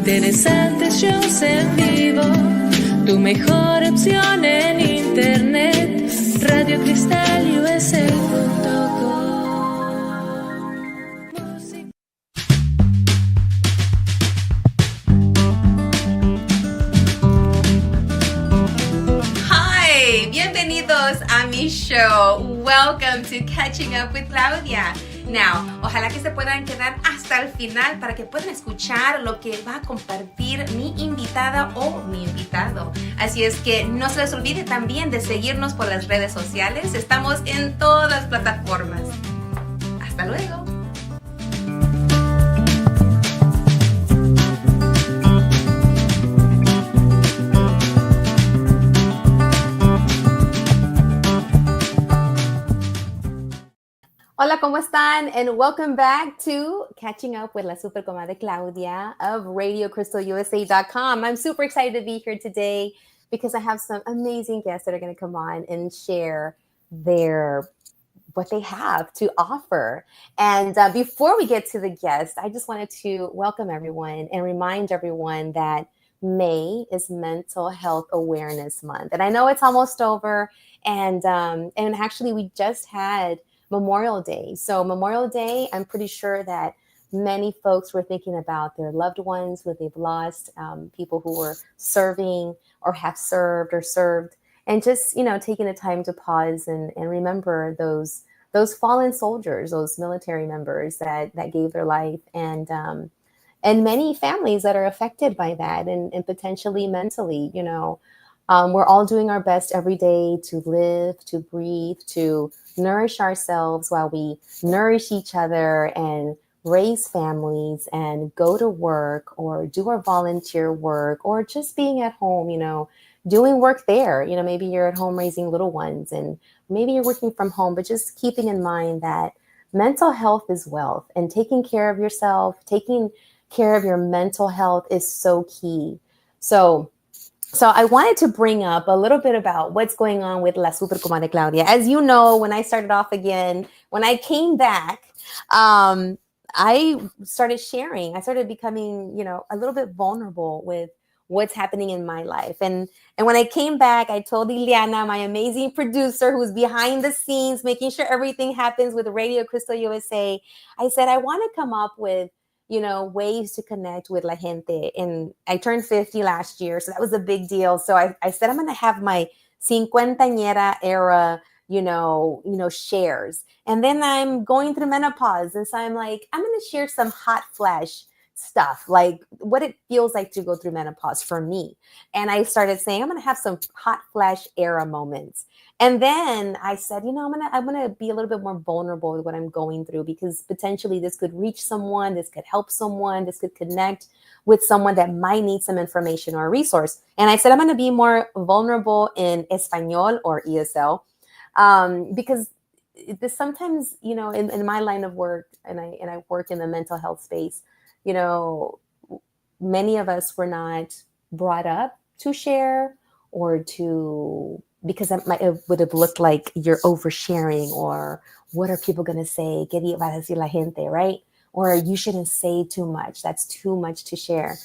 Interesantes shows en vivo, tu mejor opción en internet, radiocristal.us.com. Hi, bienvenidos a mi show. Welcome to Catching Up with Claudia. Now, ojalá que se puedan quedar hasta el final para que puedan escuchar lo que va a compartir mi invitada o mi invitado. Así es que no se les olvide también de seguirnos por las redes sociales. Estamos en todas las plataformas. Hasta luego. Hola, ¿cómo están? And welcome back to Catching Up with la Super Comadre Claudia of RadioCrystalUSA.com. I'm super excited to be here today because I have some amazing guests that are going to come on and share what they have to offer. And before we get to the guests, I just wanted to welcome everyone and remind everyone that May is Mental Health Awareness Month. And I know it's almost over. And actually, we just had Memorial Day. So Memorial Day, I'm pretty sure that many folks were thinking about their loved ones who they've lost, people who were serving or have served, and just, taking the time to pause and remember those fallen soldiers, those military members that gave their life, and many families that are affected by that and potentially mentally, we're all doing our best every day to live, to breathe, to nourish ourselves while we nourish each other and raise families and go to work or do our volunteer work or just being at home, doing work there. Maybe you're at home raising little ones and maybe you're working from home, but just keeping in mind that mental health is wealth, and taking care of yourself, taking care of your mental health is so key. So I wanted to bring up a little bit about what's going on with La Super Comadre Claudia. As you know, when I started off again, when I came back, I started sharing. I started becoming, a little bit vulnerable with what's happening in my life. And when I came back, I told Ileana, my amazing producer who's behind the scenes, making sure everything happens with Radio Crystal USA, I said, I want to come up with ways to connect with la gente. And I turned 50 last year, so that was a big deal. So I said, I'm going to have my cincuentañera era, shares. And then I'm going through menopause. And so I'm like, I'm going to share some hot flash stuff, like what it feels like to go through menopause for me. And I started saying, I'm going to have some hot flash era moments. And then I said, I'm gonna be a little bit more vulnerable with what I'm going through, because potentially this could reach someone, this could help someone, this could connect with someone that might need some information or a resource. And I said, I'm gonna be more vulnerable in Espanol or ESL, because this sometimes, in my line of work, and I work in the mental health space, many of us were not brought up to share or to, because it would have looked like you're oversharing, or what are people going to say? ¿Qué va a decir la gente, right? Or you shouldn't say too much. That's too much to share.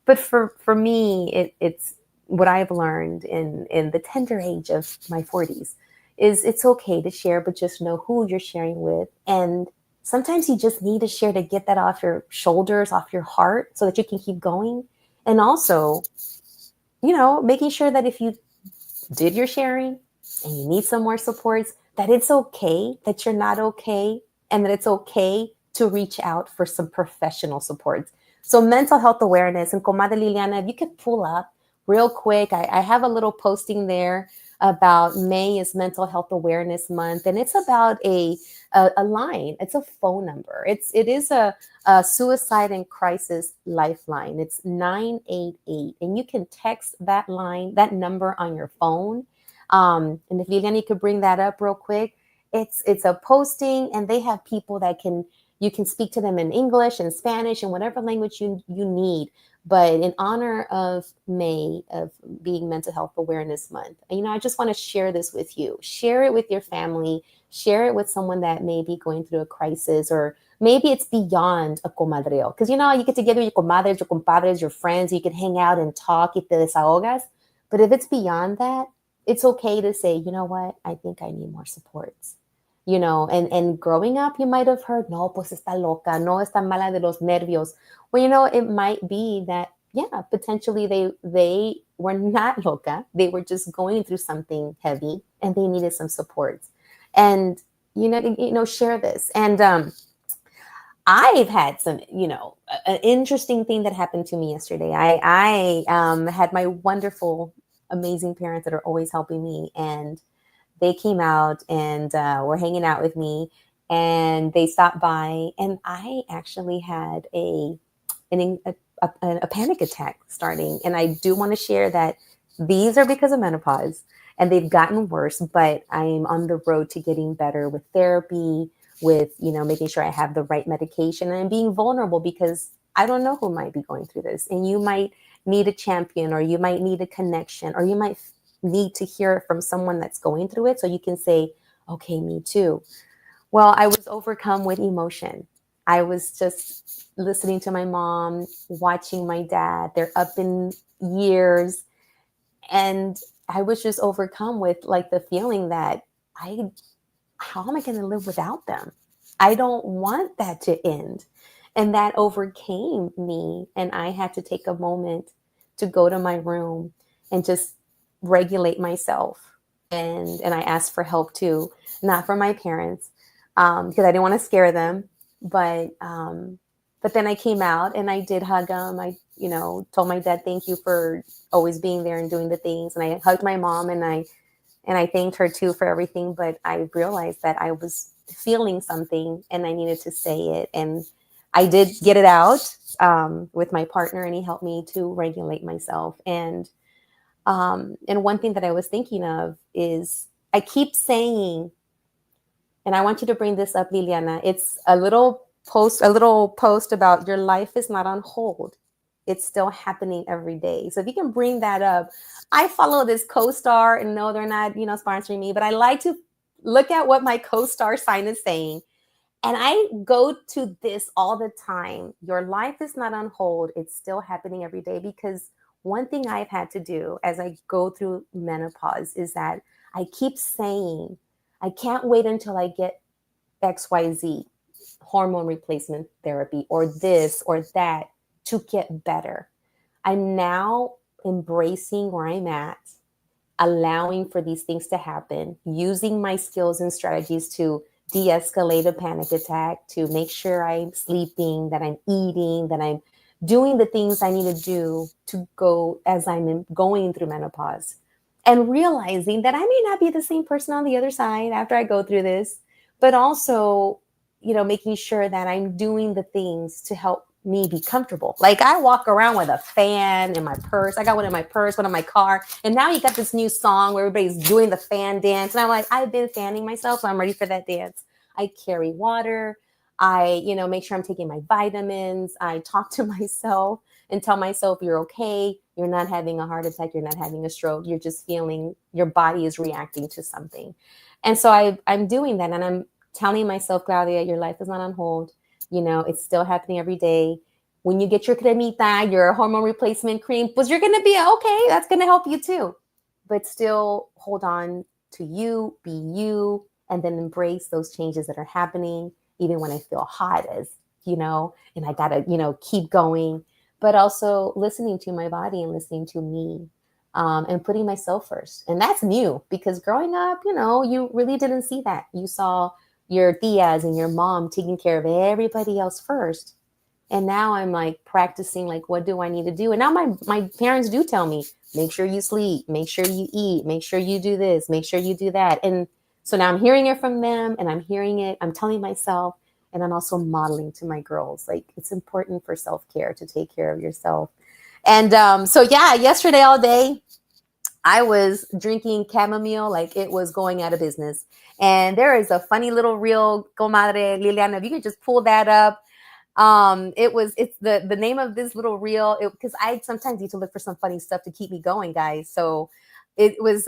But for me, it's what I've learned in the tender age of my 40s is it's okay to share, but just know who you're sharing with. And sometimes you just need to share to get that off your shoulders, off your heart, so that you can keep going. And also, making sure that if you did your sharing and you need some more supports, that it's okay that you're not okay, and that it's okay to reach out for some professional support. So mental health awareness, and Comadre Liliana, if you could pull up real quick, I have a little posting there about May is Mental Health Awareness Month, and it's about a line. It's a phone number. It is a suicide and crisis lifeline. It's 988, and you can text that line, that number on your phone. And if Liliana could bring that up real quick, it's a posting, and they have people that can You can speak to them in English and Spanish and whatever language you need. But in honor of May, of being Mental Health Awareness Month, I just want to share this with you. Share it with your family. Share it with someone that may be going through a crisis, or maybe it's beyond a comadreo. Because, you get together with your comadres, your compadres, your friends, you can hang out and talk, y te desahogas. But if it's beyond that, it's okay to say, you know what, I think I need more supports. And growing up, you might have heard, no, pues está loca, no, está mala de los nervios. Well, it might be that, yeah, potentially they were not loca. They were just going through something heavy and they needed some support. And, share this. And I've had some, an interesting thing that happened to me yesterday. I had my wonderful, amazing parents that are always helping me, and they came out and were hanging out with me, and they stopped by, and I actually had a panic attack starting. And I do want to share that these are because of menopause, and they've gotten worse, but I'm on the road to getting better with therapy, with, making sure I have the right medication, and I'm being vulnerable because I don't know who might be going through this. And you might need a champion, or you might need a connection, or you might need to hear it from someone that's going through it so you can say, okay, me too. Well, I was overcome with emotion. I was just listening to my mom, watching my dad. They're up in years. And I was just overcome with like the feeling that how am I going to live without them? I don't want that to end. And that overcame me. And I had to take a moment to go to my room and just regulate myself. And I asked for help too, not from my parents, because I didn't want to scare them. But then I came out and I did hug them. I, told my dad, thank you for always being there and doing the things. And I hugged my mom, and I thanked her too for everything. But I realized that I was feeling something and I needed to say it. And I did get it out with my partner, and he helped me to regulate myself. And one thing that I was thinking of is I keep saying, and I want you to bring this up, Liliana. It's a little post about your life is not on hold. It's still happening every day. So if you can bring that up. I follow this co-star, and no, they're not, sponsoring me, but I like to look at what my co-star sign is saying. And I go to this all the time. Your life is not on hold. It's still happening every day. Because one thing I've had to do as I go through menopause is that I keep saying, I can't wait until I get XYZ, hormone replacement therapy, or this or that, to get better. I'm now embracing where I'm at, allowing for these things to happen, using my skills and strategies to de-escalate a panic attack, to make sure I'm sleeping, that I'm eating, that I'm doing the things I need to do to go as I'm going through menopause, and realizing that I may not be the same person on the other side after I go through this, but also, making sure that I'm doing the things to help me be comfortable. Like I walk around with a fan in my purse. I got one in my purse, one in my car. And now you got this new song where everybody's doing the fan dance. And I'm like, I've been fanning myself, so I'm ready for that dance. I carry water. I, make sure I'm taking my vitamins. I talk to myself and tell myself, you're okay. You're not having a heart attack. You're not having a stroke. You're just feeling your body is reacting to something. And so I'm doing that. And I'm telling myself, Claudia, your life is not on hold. It's still happening every day. When you get your cremita, your hormone replacement cream, pues you're going to be okay. That's going to help you too. But still hold on to you, be you, and then embrace those changes that are happening, even when I feel hot and I got to, keep going, but also listening to my body and listening to me, and putting myself first. And that's new, because growing up, you really didn't see that. You saw your tias and your mom taking care of everybody else first. And now I'm like practicing, like, what do I need to do? And now my parents do tell me, make sure you sleep, make sure you eat, make sure you do this, make sure you do that. And so now I'm hearing it from them, and I'm hearing it, I'm telling myself, and I'm also modeling to my girls. Like, it's important for self-care to take care of yourself. And so, yeah, yesterday all day, I was drinking chamomile like it was going out of business. And there is a funny little reel, Comadre Liliana, if you could just pull that up. It's the name of this little reel, because I sometimes need to look for some funny stuff to keep me going, guys. So it was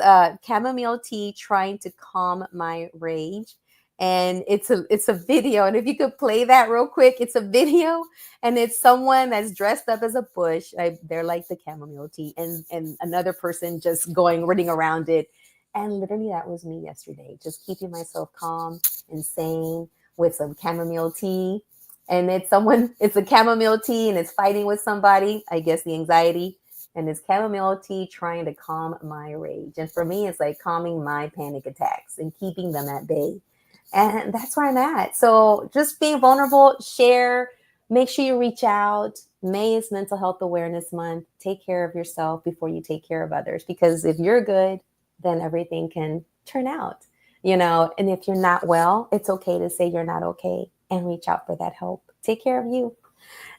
chamomile tea trying to calm my rage. And it's a video. And if you could play that real quick, it's a video, and it's someone that's dressed up as a bush. They're like the chamomile tea, and another person just running around it. And literally that was me yesterday, just keeping myself calm and sane with some chamomile tea. And it's a chamomile tea, and it's fighting with somebody, I guess the anxiety, and it's chamomile tea trying to calm my rage. And for me, it's like calming my panic attacks and keeping them at bay. And that's where I'm at. So just being vulnerable, share, make sure you reach out. May is Mental Health Awareness Month. Take care of yourself before you take care of others, because if you're good, then everything can turn out, and if you're not well, it's okay to say you're not okay and reach out for that help. Take care of you.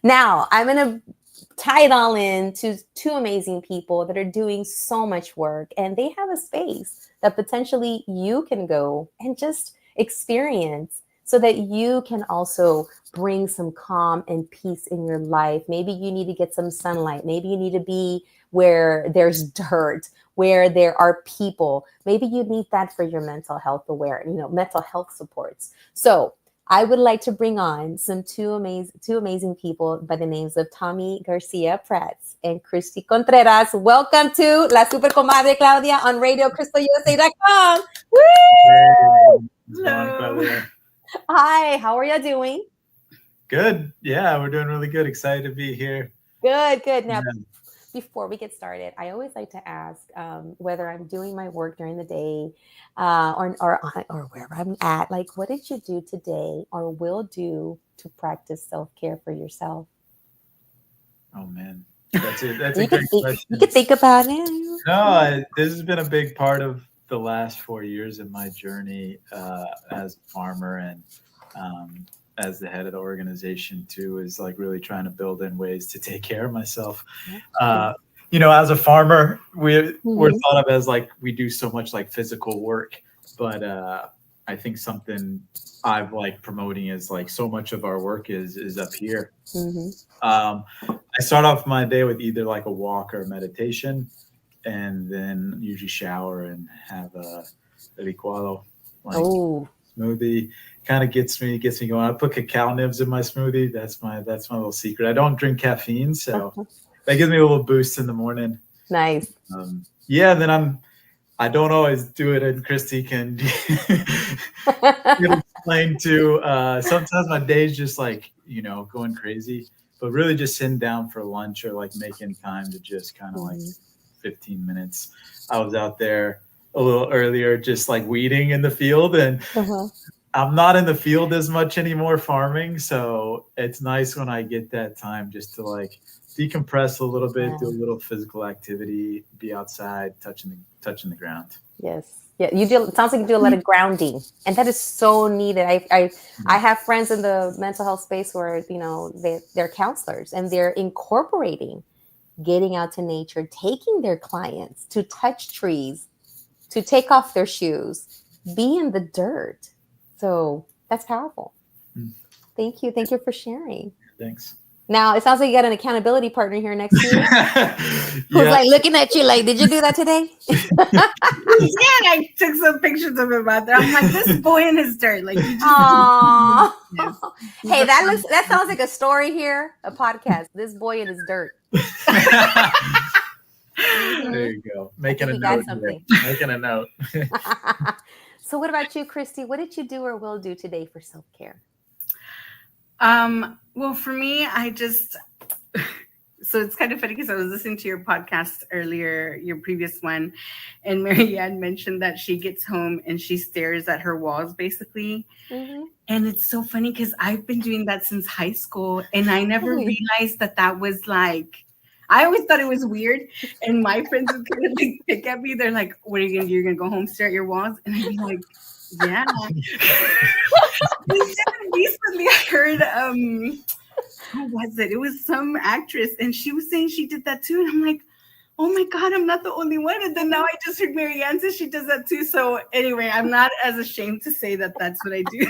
Now, I'm going to tie it all in to two amazing people that are doing so much work, and they have a space that potentially you can go and just experience so that you can also bring some calm and peace in your life. Maybe you need to get some sunlight. Maybe you need to be where there's dirt, where there are people. Maybe you need that for your mental health mental health supports. So I would like to bring on two amazing people by the names of Tommy GARCIA-PRATS and CRISTY Contreras. Welcome to La Super Comadre Claudia on RadioCrystalUSA.com. Woo! Hello. Hi, how are you doing? Good. Yeah, we're doing really good. Excited to be here. Good. Now, before we get started, I always like to ask whether I'm doing my work during the day or wherever I'm at. Like, what did you do today or will do to practice self-care for yourself? Oh, man. That's a great question. You can think about it. No, this has been a big part of the last 4 years of my journey as a farmer and as the head of the organization too, is like really trying to build in ways to take care of myself. As a farmer, we're thought of as like we do so much like physical work, but I think something I've like promoting is like so much of our work is up here. I start off my day with either like a walk or a meditation, and then usually shower and have a licuado, like smoothie. Kind of gets me going. I put cacao nibs in my smoothie. That's my little secret. I don't drink caffeine, so that gives me a little boost in the morning. Nice. Then I don't always do it, and CRISTY can explain too. Sometimes my day's just like going crazy, but really just sitting down for lunch or like making time to just kind of like 15 minutes. I was out there a little earlier, just like weeding in the field, and I'm not in the field as much anymore farming. So it's nice when I get that time just to like decompress a little bit, do a little physical activity, be outside, touching the ground. Yes. Yeah. You do. It sounds like you do a lot of grounding, and that is so needed. I have friends in the mental health space where, they're counselors and they're incorporating getting out to nature, taking their clients to touch trees, to take off their shoes, be in the dirt. So that's powerful. Thank you. Thank you for sharing. Thanks. Now, it sounds like you got an accountability partner here next to you. Who's like looking at you like, did you do that today? Yeah, I took some pictures of him out there. I'm like, this boy in his dirt. Like, you just yes. Hey, that sounds like a story here, a podcast. This boy in his dirt. There you go. Making a note. Making a note. So what about you, CRISTY? What did you do or will do today for self-care? Well, for me, so it's kind of funny because I was listening to your podcast earlier, your previous one, and Marianne mentioned that she gets home and she stares at her walls, basically. And it's so funny because I've been doing that since high school, and I never realized that was like, I always thought it was weird. And my friends would kind of like pick at me. They're like, what are you going to do? You're going to go home, stare at your walls? And I'd be like, yeah. Recently I heard, who was it? It was some actress, and she was saying she did that too. And I'm like, oh my God, I'm not the only one. And then now I just heard Marianne say she does that too. So anyway, I'm not as ashamed to say that that's what I do.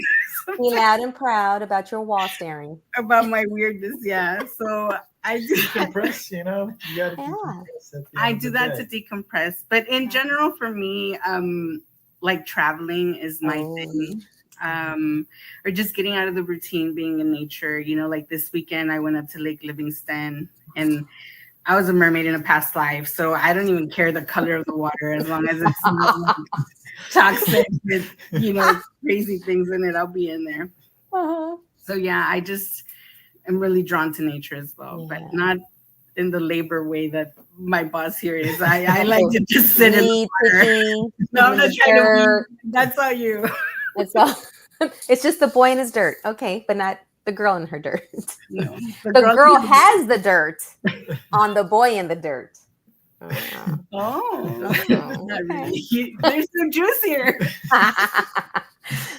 Be loud and proud about your wall staring. About my weirdness, yeah. So I do Decompress, you know. You gotta decompress at the I end do of the that day. to decompress. But in general, for me, like traveling is my thing. Or just getting out of the routine, being in nature. You know, like this weekend, I went up to Lake Livingston, and I was a mermaid in a past life, so I don't even care the color of the water as long as it's not toxic with, you know, crazy things in it. I'll be in there. So yeah, I just am really drawn to nature as well, but not in the labor way that my boss here is. I like to just sit in the water. No, I'm not trying to be. That's all you. It's all. It's just the boy in his dirt, okay, but not the girl in her dirt. No, the girl has the dirt on the boy in the dirt. Oh, not really. There's some juice here.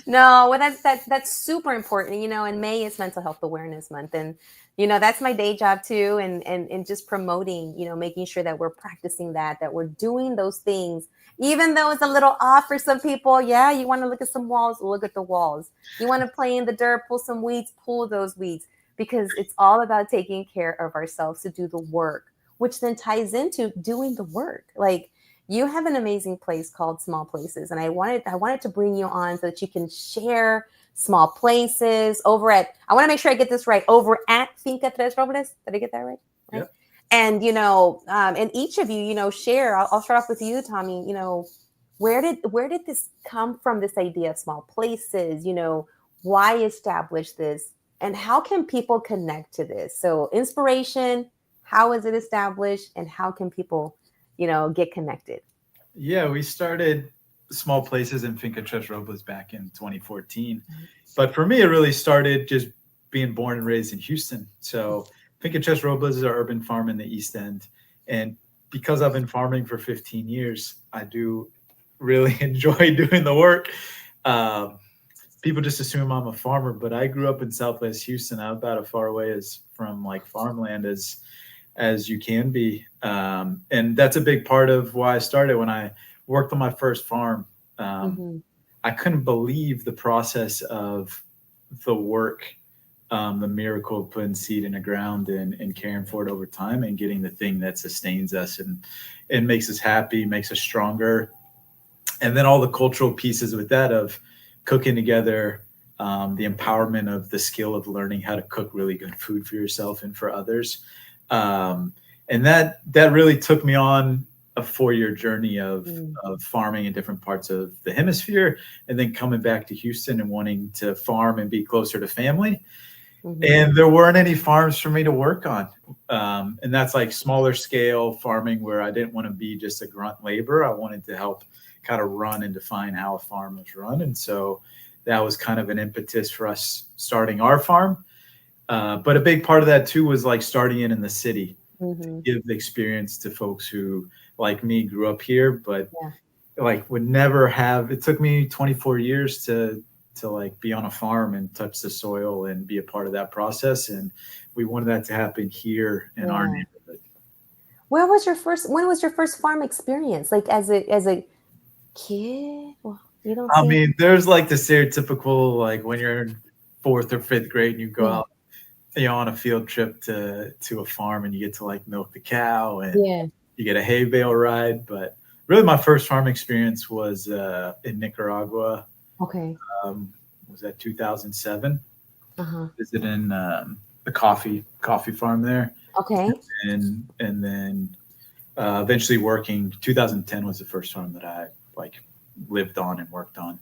No, well, that's super important, you know. And May is Mental Health Awareness Month, and you know that's my day job too, and just promoting, you know, making sure that we're practicing that we're doing those things, even though it's a little off for some people. Yeah, you want to look at some walls, look at the walls. You want to play in the dirt, pull some weeds, pull those weeds, because it's all about taking care of ourselves to do the work, which then ties into doing the work. Like, you have an amazing place called Small Places, and I wanted to bring you on so that you can share Small Places over at, I want to make sure I get this right, over at Finca Tres Robles. Did I get that right? Yep. And, you know, and each of you, you know, share. I'll start off with you, Tommy. You know, where did this come from, this idea of Small Places? You know, why establish this? And how can people connect to this? So inspiration, how is it established, and how can people, you know, get connected? Yeah, we started Small Places in Finca Tres Robles back in 2014. But for me, it really started just being born and raised in Houston. So Finca Tres Robles is our urban farm in the East End. And because I've been farming for 15 years, I do really enjoy doing the work. People just assume I'm a farmer, but I grew up in Southwest Houston. I'm about as far away as from like farmland as you can be. And that's a big part of why I started. When I worked on my first farm, I couldn't believe the process of the work, the miracle of putting seed in the ground and caring for it over time and getting the thing that sustains us and makes us happy, makes us stronger. And then all the cultural pieces with that of cooking together, the empowerment of the skill of learning how to cook really good food for yourself and for others. And that really took me on a 4-year journey of farming in different parts of the hemisphere, and then coming back to Houston and wanting to farm and be closer to family. And there weren't any farms for me to work on. And that's like smaller scale farming where I didn't want to be just a grunt labor. I wanted to help kind of run and define how a farm was run. And so that was kind of an impetus for us starting our farm. But a big part of that too was like starting in the city, give the experience to folks who, like me, grew up here, but like would never have. It took me 24 years to like be on a farm and touch the soil and be a part of that process. And we wanted that to happen here in our neighborhood. When was your first farm experience? Like as a kid? Well, you don't. I mean, there's like the stereotypical, like when you're in 4th or 5th grade and you go out, you know, on a field trip to a farm and you get to like milk the cow and you get a hay bale ride. But really my first farm experience was in Nicaragua. Okay. Was that 2007? Visiting the coffee farm there. Okay. And then eventually working. 2010 was the first farm that I like lived on and worked on.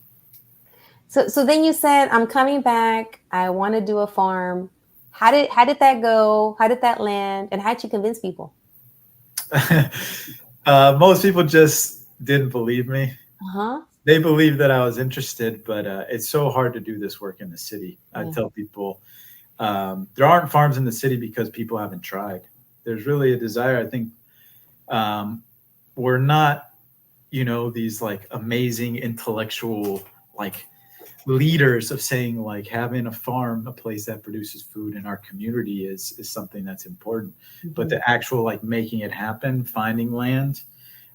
So then you said, I'm coming back. I want to do a farm. How did that go? How did that land? And how'd you convince people? Most people just didn't believe me. They believed that I was interested, but it's so hard to do this work in the city. I tell people there aren't farms in the city because people haven't tried. There's really a desire. I think we're not, you know, these like amazing intellectual, like leaders of saying like having a farm, a place that produces food in our community is something that's important. But the actual like making it happen, finding land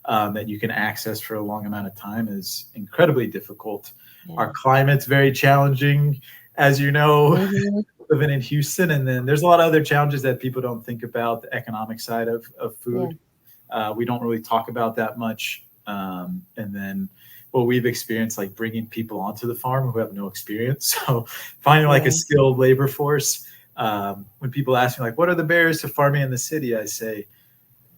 that you can access for a long amount of time is incredibly difficult. Our climate's very challenging, as you know, living in Houston. And then there's a lot of other challenges that people don't think about, the economic side of food. We don't really talk about that much. And then what we've experienced, like bringing people onto the farm who have no experience. So finding like a skilled labor force. When people ask me like, what are the barriers to farming in the city? I say,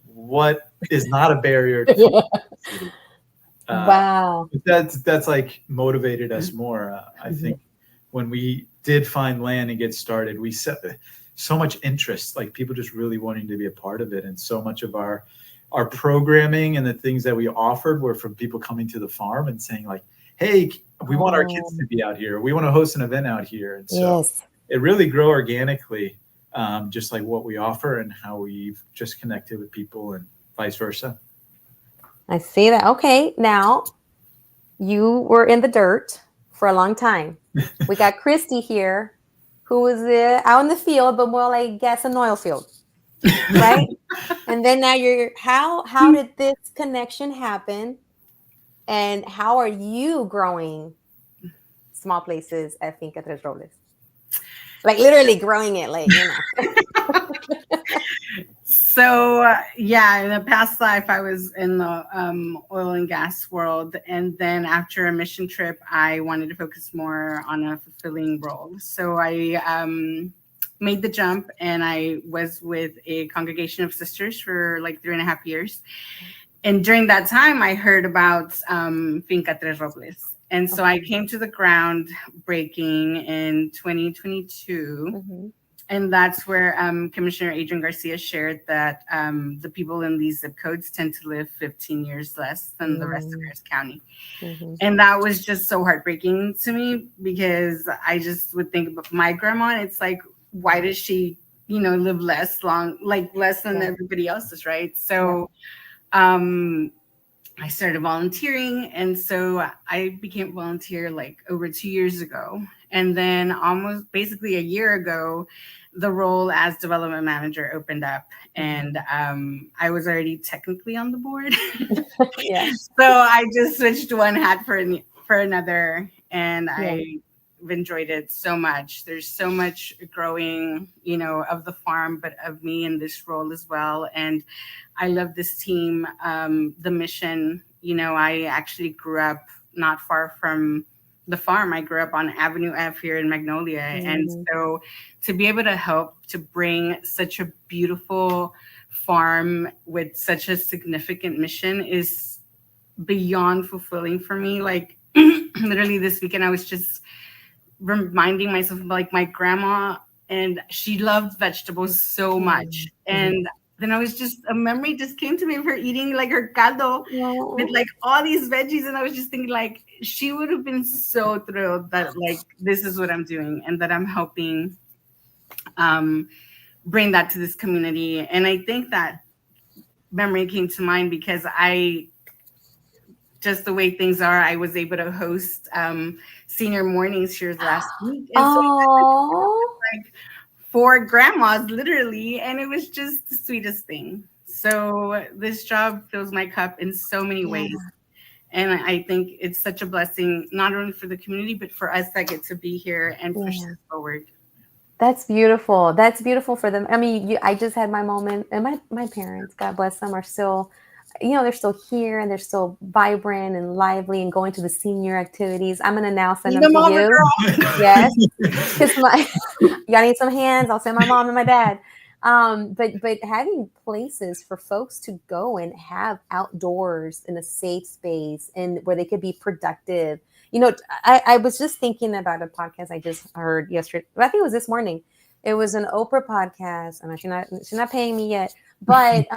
what is not a barrier to farming in the city? Wow. That's like motivated us more. I think when we did find land and get started, we set so much interest, like people just really wanting to be a part of it. And so much of our programming and the things that we offered were from people coming to the farm and saying like, hey, we want our kids to be out here. We want to host an event out here. And so it really grew organically, just like what we offer and how we've just connected with people and vice versa. I see that. Okay. Now you were in the dirt for a long time. We got CRISTY here, who was out in the field, but more like gas and oil field. Right. And then now how did this connection happen? And how are you growing small places at Finca Tres Robles? Like literally growing it, like, you know. So in a past life, I was in the oil and gas world. And then after a mission trip, I wanted to focus more on a fulfilling role. So I made the jump and I was with a congregation of sisters for like 3.5 years. And during that time, I heard about Finca Tres Robles. And so I came to the ground breaking in 2022. And that's where Commissioner Adrian Garcia shared that the people in these zip codes tend to live 15 years less than the rest of Harris County. And that was just so heartbreaking to me because I just would think about my grandma. And it's like, why does she, live less than everybody else's, right? So I started volunteering. And so I became a volunteer like over 2 years ago. And then almost basically a year ago, the role as development manager opened up and I was already technically on the board. So I just switched one hat for another and I've enjoyed it so much. There's so much growing, of the farm, but of me in this role as well. And I love this team, the mission. I actually grew up not far from the farm. I grew up on Avenue F here in Magnolia. And so to be able to help to bring such a beautiful farm with such a significant mission is beyond fulfilling for me. Like literally this weekend, I was just reminding myself of like my grandma, and she loved vegetables so much. And then a memory just came to me of her eating like her caldo with like all these veggies. And I was just thinking like, she would have been so thrilled that like, this is what I'm doing and that I'm helping bring that to this community. And I think that memory came to mind because just the way things are, I was able to host senior mornings here last week. And so like 4 grandmas literally, and it was just the sweetest thing. So this job fills my cup in so many ways. And I think it's such a blessing, not only for the community, but for us that get to be here and push this forward. That's beautiful. That's beautiful for them. I mean, I just had my moment, and my parents, God bless them, are still, they're still here and they're still vibrant and lively and going to the senior activities. I'm going to now send them to you. Yes. Because y'all need some hands. I'll send my mom and my dad. But having places for folks to go and have outdoors in a safe space and where they could be productive. I was just thinking about a podcast I just heard yesterday. I think it was this morning. It was an Oprah podcast, and she's not paying me yet. But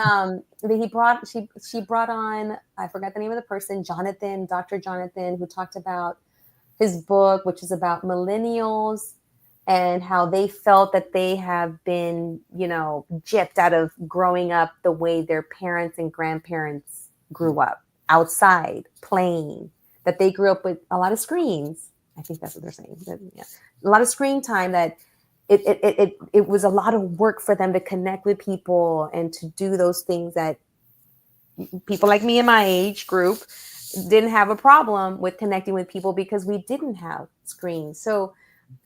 she brought on, I forgot the name of the person, Dr. Jonathan, who talked about his book, which is about millennials and how they felt that they have been, gypped out of growing up the way their parents and grandparents grew up, outside, playing, that they grew up with a lot of screens, I think that's what they're saying. Yeah. A lot of screen time that it was a lot of work for them to connect with people and to do those things that people like me in my age group didn't have a problem with connecting with people because we didn't have screens. So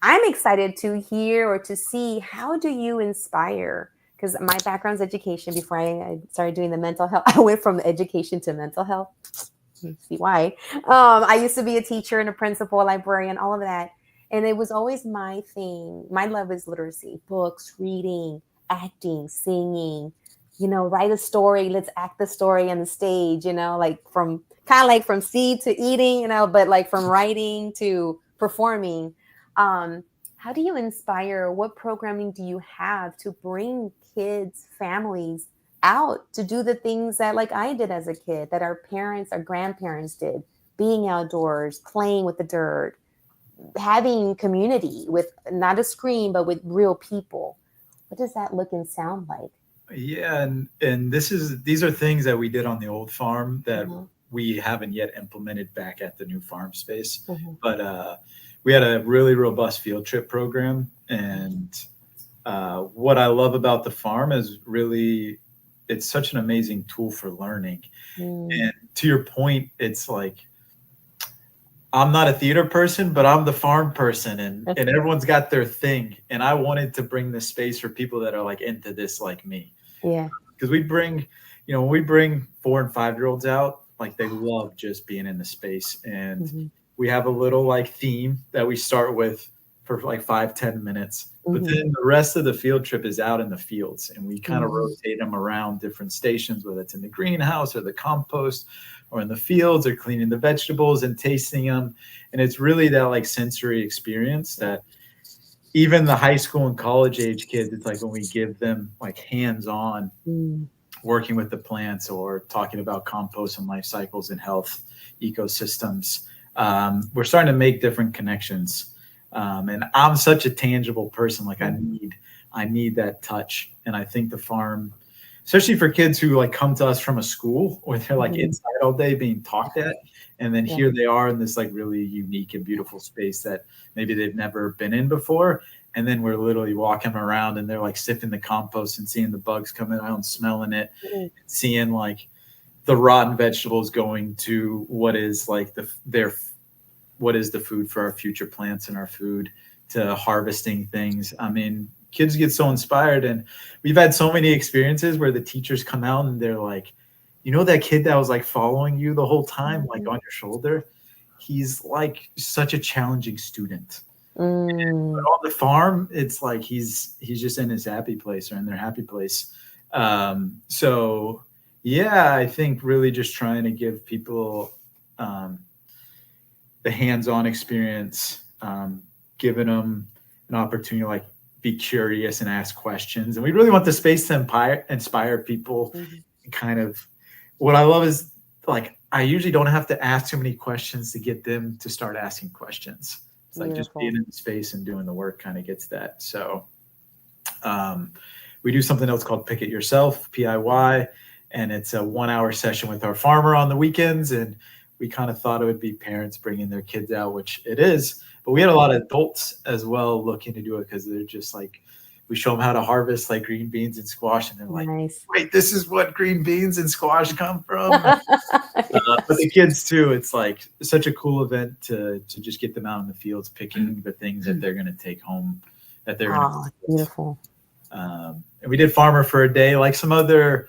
I'm excited to hear or to see, how do you inspire? Because my background's education. Before I started doing the mental health, I went from education to mental health. See why. I used to be a teacher and a principal, a librarian, all of that. And it was always my thing. My love is literacy, books, reading, acting, singing, write a story. Let's act the story on the stage, like from seed to eating, but like from writing to performing. How do you inspire? What programming do you have to bring kids, families out to do the things that like I did as a kid, that our parents, our grandparents did, being outdoors, playing with the dirt, having community with not a screen, but with real people? What does that look and sound like? Yeah. And these are things that we did on the old farm that we haven't yet implemented back at the new farm space. But we had a really robust field trip program. And what I love about the farm is really, it's such an amazing tool for learning. And to your point, it's like, I'm not a theater person, but I'm the farm person, and everyone's got their thing. And I wanted to bring this space for people that are like into this, like me. Yeah. Because we bring, when we bring 4 and 5-year-olds out, like they love just being in the space. And we have a little like theme that we start with for like 5-10 minutes. But then the rest of the field trip is out in the fields, and we kind of rotate them around different stations, whether it's in the greenhouse or the compost or in the fields or cleaning the vegetables and tasting them. And it's really that like sensory experience that even the high school and college age kids, it's like when we give them like hands-on working with the plants or talking about compost and life cycles and health ecosystems, we're starting to make different connections. And I'm such a tangible person. Like I need that touch. And I think the farm, especially for kids who like come to us from a school where they're like inside all day being talked at, and then here they are in this like really unique and beautiful space that maybe they've never been in before. And then we're literally walking around and they're like sniffing the compost and seeing the bugs coming out and smelling it, seeing like the rotten vegetables going to what is like what is the food for our future plants and our food, to harvesting things. I mean, kids get so inspired, and we've had so many experiences where the teachers come out and they're like, that kid that was like following you the whole time, like on your shoulder, he's like such a challenging student. But on the farm, it's like he's just in his happy place or in their happy place. So yeah, I think really just trying to give people the hands-on experience, giving them an opportunity to like be curious and ask questions. And we really want the space to inspire people. And kind of what I love is like, I usually don't have to ask too many questions to get them to start asking questions. It's like just being in the space and doing the work kind of gets that. So we do something else called Pick It Yourself, PIY. And it's a 1-hour session with our farmer on the weekends. And we kind of thought it would be parents bringing their kids out, which it is. But we had a lot of adults as well looking to do it, because they're just like, we show them how to harvest like green beans and squash. And they're like, wait, this is what green beans and squash come from. But the kids too, it's like such a cool event to just get them out in the fields, picking the things that they're going to take home, that they're going to. Beautiful. And we did Farmer for a Day, like some other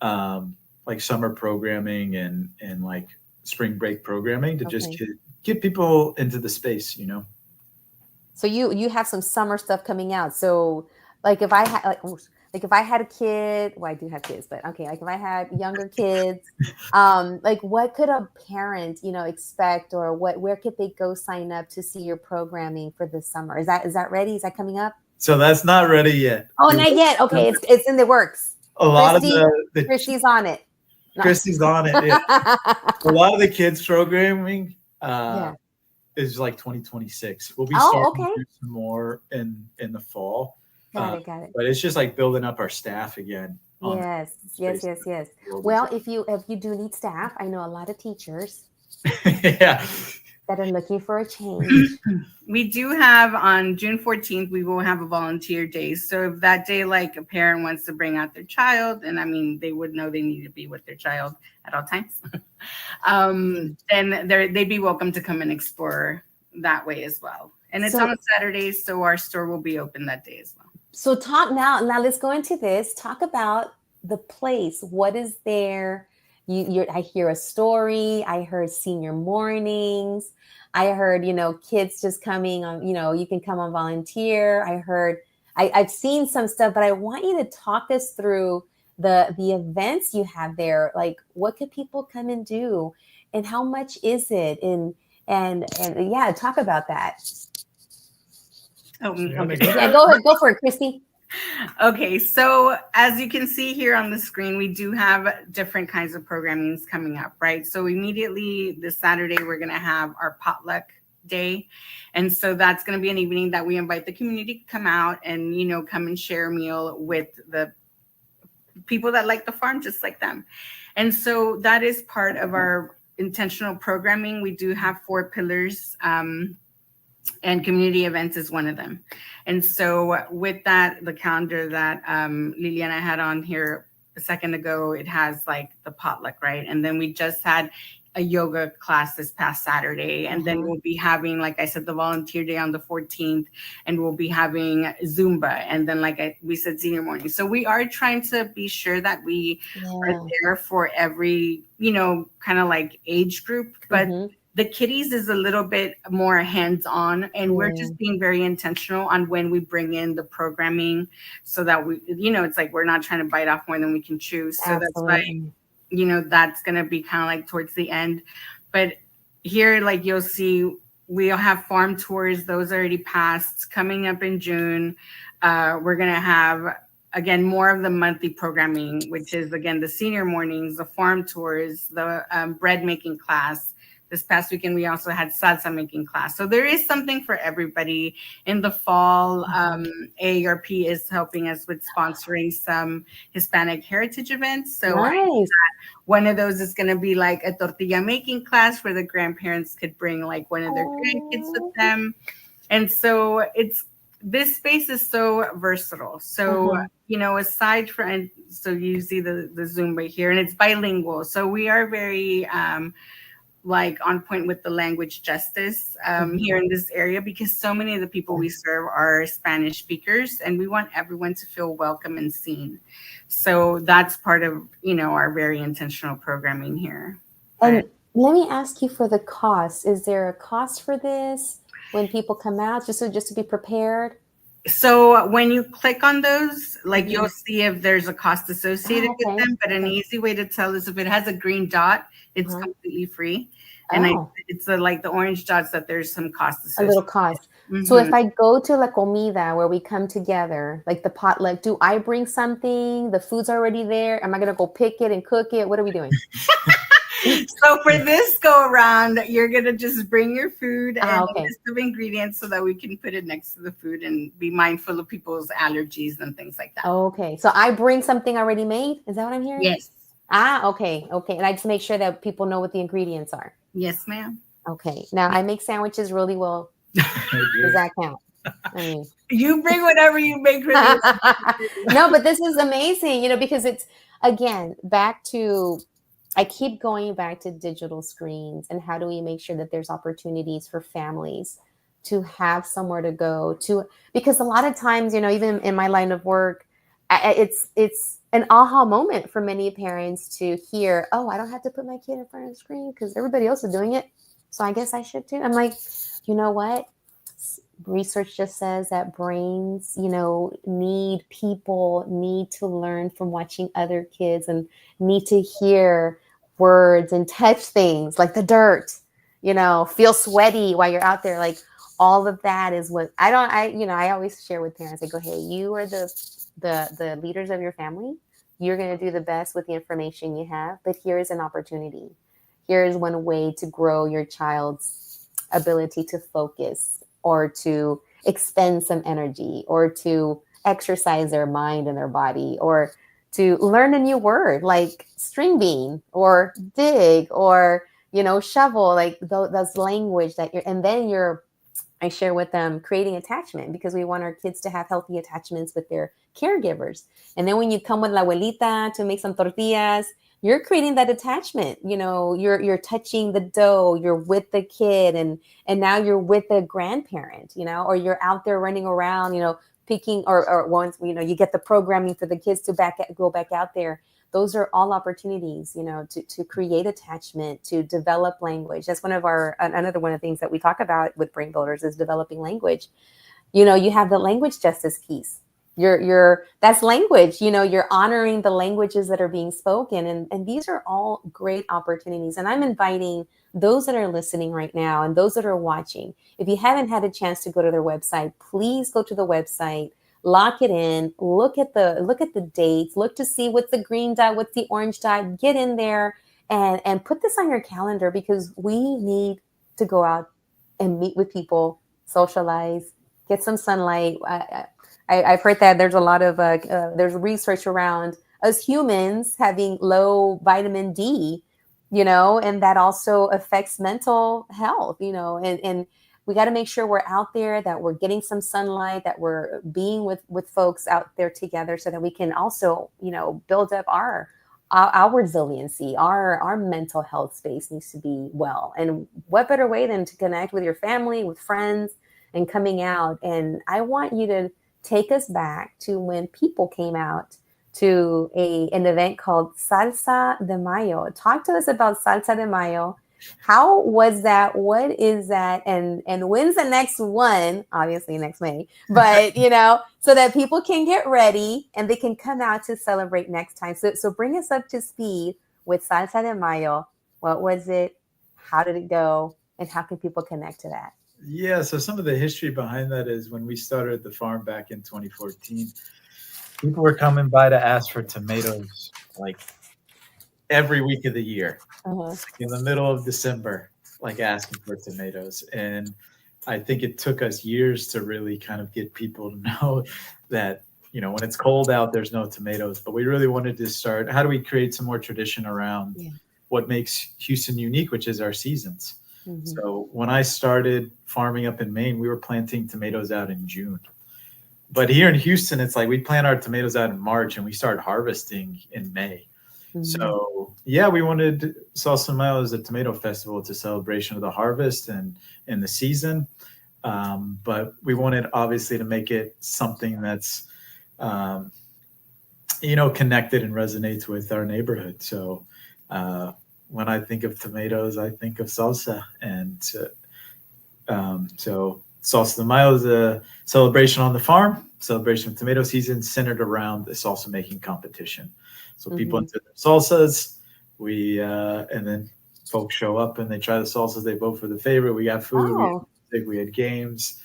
like summer programming and like spring break programming to just get people into the space, So you have some summer stuff coming out. So like if I had if I had a kid, well, I do have kids, but okay, like if I had younger kids, like what could a parent, expect, or where could they go sign up to see your programming for this summer? Is that ready? Is that coming up? So that's not ready yet. Oh, not yet. Okay, it's in the works. A lot of the Christy's on it. Christy's on it. Yeah. A lot of the kids programming is like 2026. We'll be starting to do some more in the fall. Got it. But it's just like building up our staff again. Yes. Well, if you do need staff, I know a lot of teachers. Yeah. that are looking for a change. We do have on June 14th, we will have a volunteer day. So if that day, like a parent wants to bring out their child, and I mean, they would know they need to be with their child at all times, then they'd be welcome to come and explore that way as well. And it's on a Saturday, so our store will be open that day as well. So talk now let's go into this. Talk about the place. What is there? I hear a story. I heard senior mornings. I heard, kids just coming on, you can come and volunteer. I heard, I've seen some stuff, but I want you to talk us through the events you have there. Like, what could people come and do, and how much is it? And yeah, talk about that. Oh, okay. Yeah, go for it, CRISTY. Okay, so as you can see here on the screen, we do have different kinds of programmings coming up, right? So immediately this Saturday, we're going to have our potluck day. And so that's going to be an evening that we invite the community to come out and, come and share a meal with the people that like the farm, just like them. And so that is part of our intentional programming. We do have 4 pillars, and community events is one of them. And so with that, the calendar that Liliana had on here a second ago, it has like the potluck, right? And then we just had a yoga class this past Saturday. And then we'll be having, like I said, the volunteer day on the 14th, and we'll be having Zumba. And then, we said, senior morning. So we are trying to be sure that we are there for every, kind of like age group. But the kiddies is a little bit more hands-on, and we're just being very intentional on when we bring in the programming, so that we, it's like we're not trying to bite off more than we can chew. So Absolutely. That's why, that's going to be kind of like towards the end. But here, like you'll see, we'll have farm tours. Those already passed. Coming up in June, we're going to have, again, more of the monthly programming, which is, again, the senior mornings, the farm tours, the bread making class. This past weekend, we also had salsa making class. So there is something for everybody. In the fall, AARP is helping us with sponsoring some Hispanic heritage events. So nice. One of those is going to be like a tortilla making class where the grandparents could bring like one of their grandkids with them. And so this space is so versatile. So, aside from, so you see the Zumba here, and it's bilingual. So we are very, on point with the language justice here in this area, because so many of the people we serve are Spanish speakers, and we want everyone to feel welcome and seen. So that's part of, our very intentional programming here. And let me ask you for the cost. Is there a cost for this when people come out, just to be prepared? So when you click on those, you'll see if there's a cost associated with them. But an easy way to tell is if it has a green dot, it's completely free. And it's the orange dots that there's some cost associated. A little cost. So if I go to La Comida, where we come together, like the potluck, do I bring something? The food's already there. Am I going to go pick it and cook it? What are we doing? So for this go around, you're going to just bring your food and a list of ingredients so that we can put it next to the food and be mindful of people's allergies and things like that. Okay. So I bring something already made? Is that what I'm hearing? Yes. Okay. And I just make sure that people know what the ingredients are. Yes, ma'am. Okay. Now, I make sandwiches really well. Does that count? I mean, you bring whatever you make. No, but this is amazing, because it's, again, back to, I keep going back to digital screens, and how do we make sure that there's opportunities for families to have somewhere to go to, because a lot of times, even in my line of work, it's an aha moment for many parents to hear, oh, I don't have to put my kid in front of the screen because everybody else is doing it, so I guess I should too. I'm like, you know what? Research just says that brains, people need to learn from watching other kids, and need to hear words and touch things like the dirt, feel sweaty while you're out there. Like, all of that is what I always share with parents. I go, hey, you are the leaders of your family. You're going to do the best with the information you have, but here is an opportunity. Here is one way to grow your child's ability to focus, or to expend some energy, or to exercise their mind and their body, or to learn a new word like string bean or dig, or shovel, like that's language that and then I share with them creating attachment, because we want our kids to have healthy attachments with their caregivers. And then when you come with la abuelita to make some tortillas, you're creating that attachment. You're touching the dough, you're with the kid, and now you're with the grandparent, or you're out there running around, picking, or once, you get the programming for the kids to go back out there. Those are all opportunities, to create attachment, to develop language. That's another one of the things that we talk about with brain builders is developing language. You have the language justice piece. That's language, you're honoring the languages that are being spoken. And these are all great opportunities. And I'm inviting those that are listening right now and those that are watching, if you haven't had a chance to go to their website, please go to the website, lock it in, look at the dates, look to see what's the green dot, what's the orange dot, get in there and put this on your calendar, because we need to go out and meet with people, socialize, get some sunlight. I've heard that there's a lot of there's research around us humans having low vitamin D, and that also affects mental health, and we got to make sure we're out there, that we're getting some sunlight, that we're being with folks out there together, so that we can also, build up our resiliency, our mental health space needs to be well. And what better way than to connect with your family, with friends, and coming out. And I want you to take us back to when people came out to an event called Salsa de Mayo. Talk to us about Salsa de Mayo. How was that? What is that? And when's the next one? Obviously next May, but so that people can get ready and they can come out to celebrate next time. So bring us up to speed with Salsa de Mayo. What was it? How did it go? And how can people connect to that? Yeah, so some of the history behind that is when we started the farm back in 2014, people were coming by to ask for tomatoes like every week of the year, in the middle of December, like asking for tomatoes. And I think it took us years to really kind of get people to know that, when it's cold out, there's no tomatoes. But we really wanted to start, how do we create some more tradition around what makes Houston unique, which is our seasons. Mm-hmm. So when I started farming up in Maine, we were planting tomatoes out in June. But here in Houston, it's like we plant our tomatoes out in March and we start harvesting in May. Mm-hmm. So yeah, we wanted Salsa de Mayo as a tomato festival. It's a celebration of the harvest and the season. But we wanted obviously to make it something that's, connected and resonates with our neighborhood. So when I think of tomatoes, I think of salsa. And so Salsa de Mayo is a celebration on the farm, celebration of tomato season centered around the salsa making competition. So people enter their salsas, and then folks show up and they try the salsas, they vote for the favorite. We got food, we had games,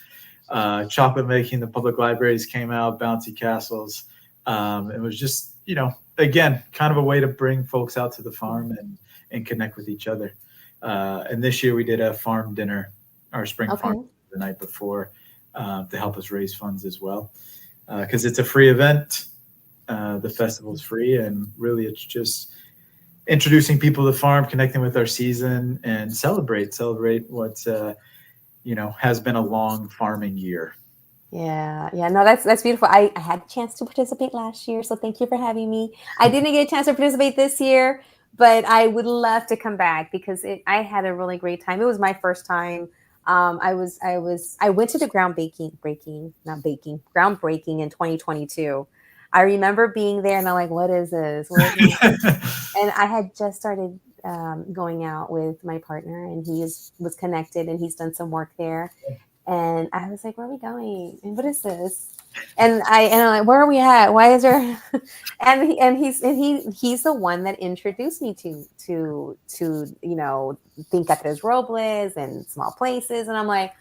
chocolate making, the public libraries came out, bouncy castles. It was just, again, kind of a way to bring folks out to the farm and connect with each other. And this year we did a farm dinner, our spring farm the night before, to help us raise funds as well. Because it's a free event. The festival is free, and really it's just introducing people to the farm, connecting with our season, and celebrate what has been a long farming year. Yeah. No, that's beautiful. I had a chance to participate last year, so thank you for having me. I didn't get a chance to participate this year, but I would love to come back because I had a really great time. It was my first time. I went to the groundbreaking in 2022. I remember being there and I'm like, what is this? And I had just started going out with my partner, and he was connected and he's done some work there. And I was like, where are we going? And what is this? And I'm like, where are we at? Why is there? and he's the one that introduced me to Finca Tres Robles and small places. And I'm like,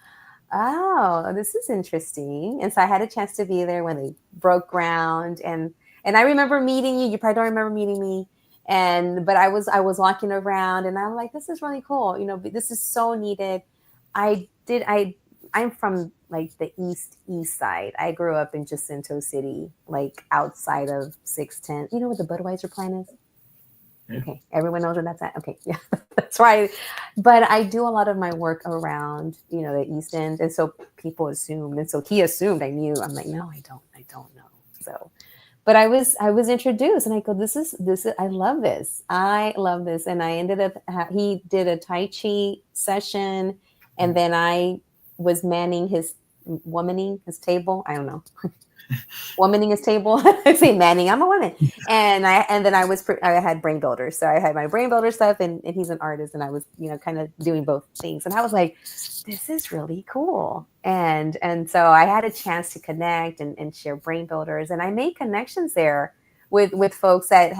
oh, this is interesting. And so I had a chance to be there when they broke ground. And I remember meeting you. You probably don't remember meeting me. But I was walking around and I'm like, this is really cool. This is so needed. I'm from like the east side. I grew up in Jacinto City, like outside of 610. You know where the Budweiser plant is? Yeah. Okay, everyone knows where that's at. Okay, yeah, that's right. But I do a lot of my work around, the East End, and so people assumed, and so he assumed I knew. I'm like, no, I don't know. So, but I was introduced, and I go, this is I love this, and I ended up he did a Tai Chi session, and then I was womaning his table. I don't know. Womaning his table. I say manning. I'm a woman, and then I had brain builders. So I had my brain builder stuff, and he's an artist, and I was kind of doing both things, and I was like, this is really cool, and so I had a chance to connect and share brain builders, and I made connections there with folks that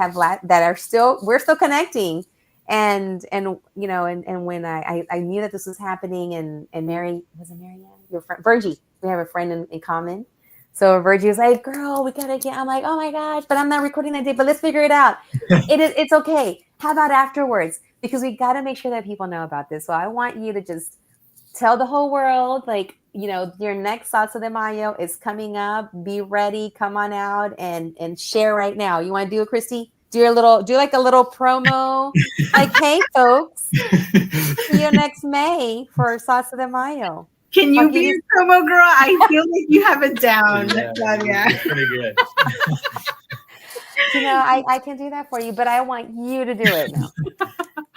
we're still connecting, and when I knew that this was happening, and Mary, was it Marianne, your friend Virgie, we have a friend in common. So Virgie was like, girl, we gotta get, I'm like, oh my gosh, but I'm not recording that day, but let's figure it out. It's okay. How about afterwards? Because we gotta make sure that people know about this. So I want you to just tell the whole world, like, your next Salsa de Mayo is coming up. Be ready, come on out and share right now. You wanna do it, Christy? Do like a little promo. Like, hey folks, see you next May for Salsa de Mayo. Can you be a promo girl? I feel like you have it down, Claudia. Pretty good. I can do that for you, but I want you to do it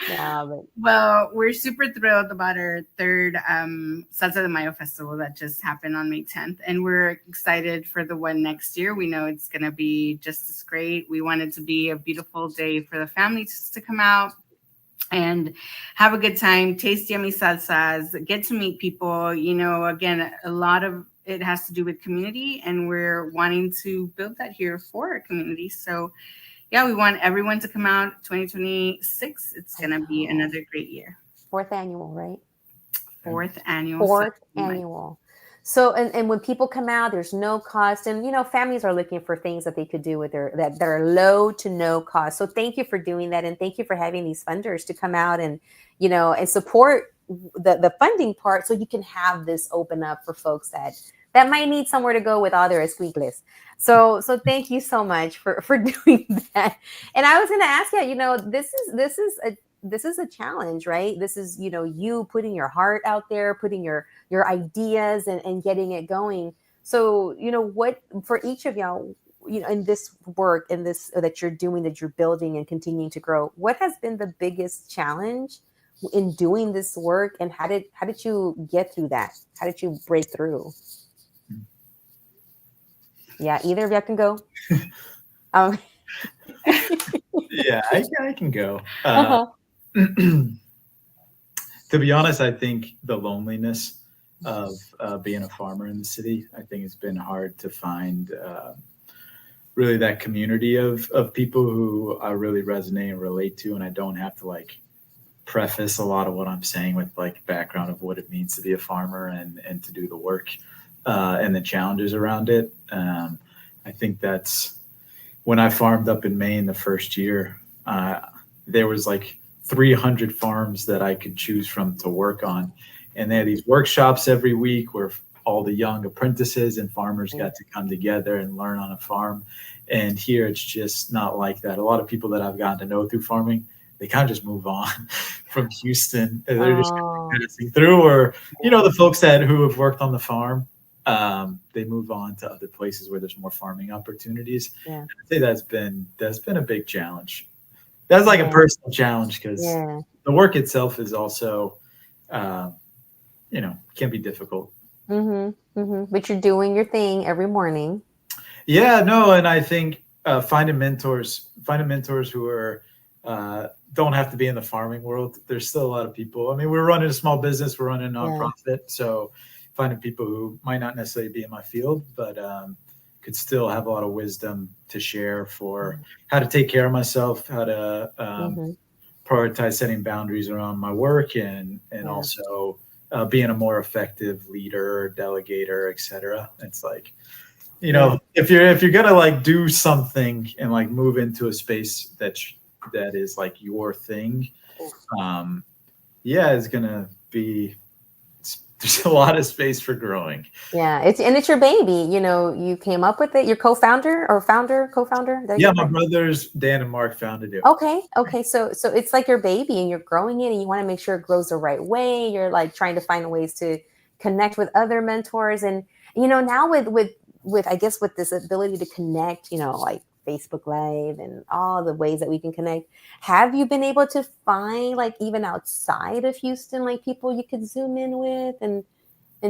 now. Well, we're super thrilled about our third Salsa de Mayo festival that just happened on May 10th, and we're excited for the one next year. We know it's going to be just as great. We want it to be a beautiful day for the families to come out and have a good time, taste yummy salsas, get to meet people. Again, a lot of it has to do with community, and we're wanting to build that here for our community. So yeah, we want everyone to come out. 2026, it's going to be another great year. Fourth annual, right? Fourth annual. Fourth annual. So, and when people come out, there's no cost, and families are looking for things that they could do with that are low to no cost. So, thank you for doing that, and thank you for having these funders to come out and and support the funding part, so you can have this open up for folks that might need somewhere to go with all their escuincles. So thank you so much for doing that. And I was going to ask you, this is a challenge, right? This is, you putting your heart out there, putting your ideas and getting it going. So, what for each of y'all, in this work, in this that you're doing, that you're building and continuing to grow, what has been the biggest challenge in doing this work, and how did you get through that? How did you break through? Yeah, either of y'all can go. Yeah, I can go. To be honest, I think the loneliness of being a farmer in the city, I think it's been hard to find really that community of people who I really resonate and relate to, and I don't have to preface a lot of what I'm saying with background of what it means to be a farmer and to do the work and the challenges around it. I think that's when I farmed up in Maine the first year, there was 300 farms that I could choose from to work on. And they had these workshops every week where all the young apprentices and farmers got to come together and learn on a farm. And here it's just not like that. A lot of people that I've gotten to know through farming, they kind of just move on from Houston. They're just passing through, or, the folks who have worked on the farm, they move on to other places where there's more farming opportunities. Yeah. I'd say that's been a big challenge. That's a personal challenge, because the work itself is also, can be difficult. Mm-hmm, mm-hmm. But you're doing your thing every morning. Yeah, no, and I think finding mentors who are don't have to be in the farming world. There's still a lot of people. I mean, we're running a small business, we're running a nonprofit, so finding people who might not necessarily be in my field, but could still have a lot of wisdom to share for how to take care of myself, how to prioritize setting boundaries around my work, and also being a more effective leader, delegator, etc. It's if you're gonna do something and move into a space that is your thing, it's gonna be there's a lot of space for growing. Yeah, it's your baby. You know, you came up with it. Your co-founder or co-founder. Yeah, my brothers Dan and Mark founded it. Okay. So it's like your baby, and you're growing it, and you want to make sure it grows the right way. You're like trying to find ways to connect with other mentors, and you know, now with I guess with this ability to connect, you know, like Facebook Live and all the ways that we can connect. Have you been able to find, like, even outside of Houston, like people you could Zoom in with and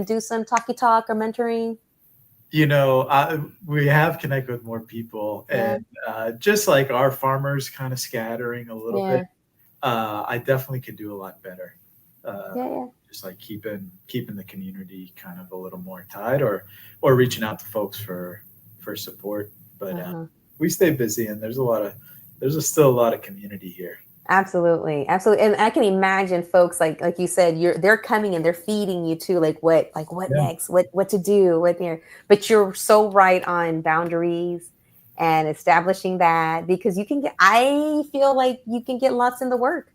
do some talk or mentoring? You know, we have connected with more people, and just like our farmers kind of scattering a little bit, I definitely could do a lot better. Just like keeping the community kind of a little more tied, or reaching out to folks for support. But we stay busy, and there's still a lot of community here. Absolutely. And I can imagine folks like you said, they're coming and they're feeding you too, what next, what to do, but you're so right on boundaries and establishing that, because I feel like you can get lost in the work.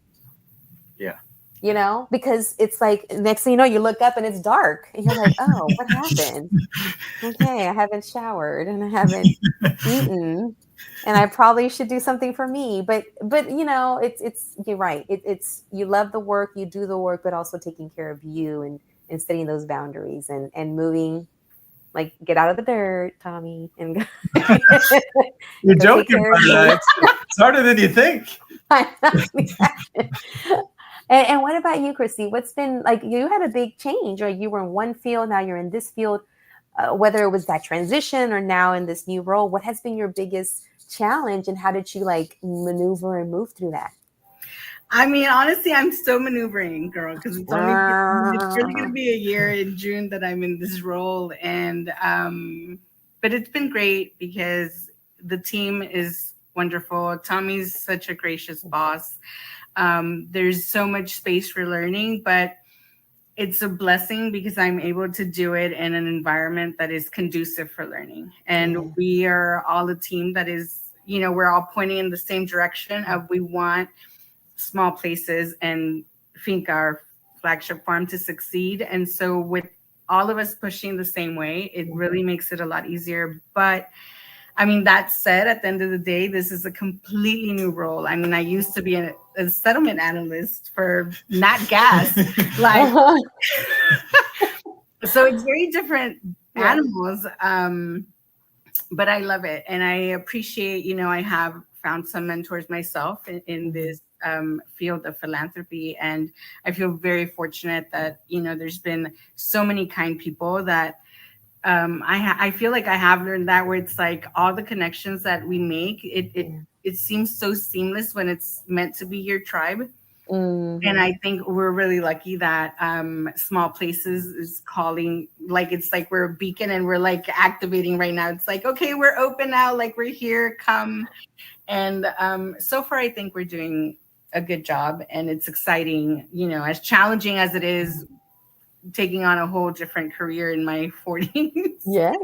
Yeah. You know, because it's like, next thing you know, you look up and it's dark and you're like, oh, what happened? Okay, I haven't showered and I haven't eaten, and I probably should do something for me. But you know, it's you're right. It's you love the work, you do the work, but also taking care of you and setting those boundaries and moving, like, get out of the dirt, Tommy, and go. You're joking, but it's harder than you think. And what about you, Christy? What's been, like, you had a big change, or you were in one field, now you're in this field, whether it was that transition or now in this new role. What has been your biggest challenge, and how did you like maneuver and move through that? I mean, honestly, I'm still maneuvering, girl, because it's really going to be a year in June that I'm in this role. And but it's been great because the team is wonderful. Tommy's such a gracious boss. There's so much space for learning, but it's a blessing because I'm able to do it in an environment that is conducive for learning. And we are all a team that is, you know, we're all pointing in the same direction of, we want small places and Finca, our flagship farm, to succeed. And so with all of us pushing the same way, it really makes it a lot easier. But I mean, that said, at the end of the day, this is a completely new role. I mean, I used to be a settlement analyst for nat gas, like, so it's very different animals. But I love it, and I appreciate. You know, I have found some mentors myself in this field of philanthropy, and I feel very fortunate that, you know, there's been so many kind people that. I feel like I have learned that, where it's like all the connections that we make, it seems so seamless when it's meant to be your tribe. Mm-hmm. And I think we're really lucky that Small Places is calling, like, it's like we're a beacon and we're like activating right now. It's like, okay, we're open now, like we're here, come. And so far, I think we're doing a good job, and it's exciting, you know, as challenging as it is, taking on a whole different career in my 40s. Yeah.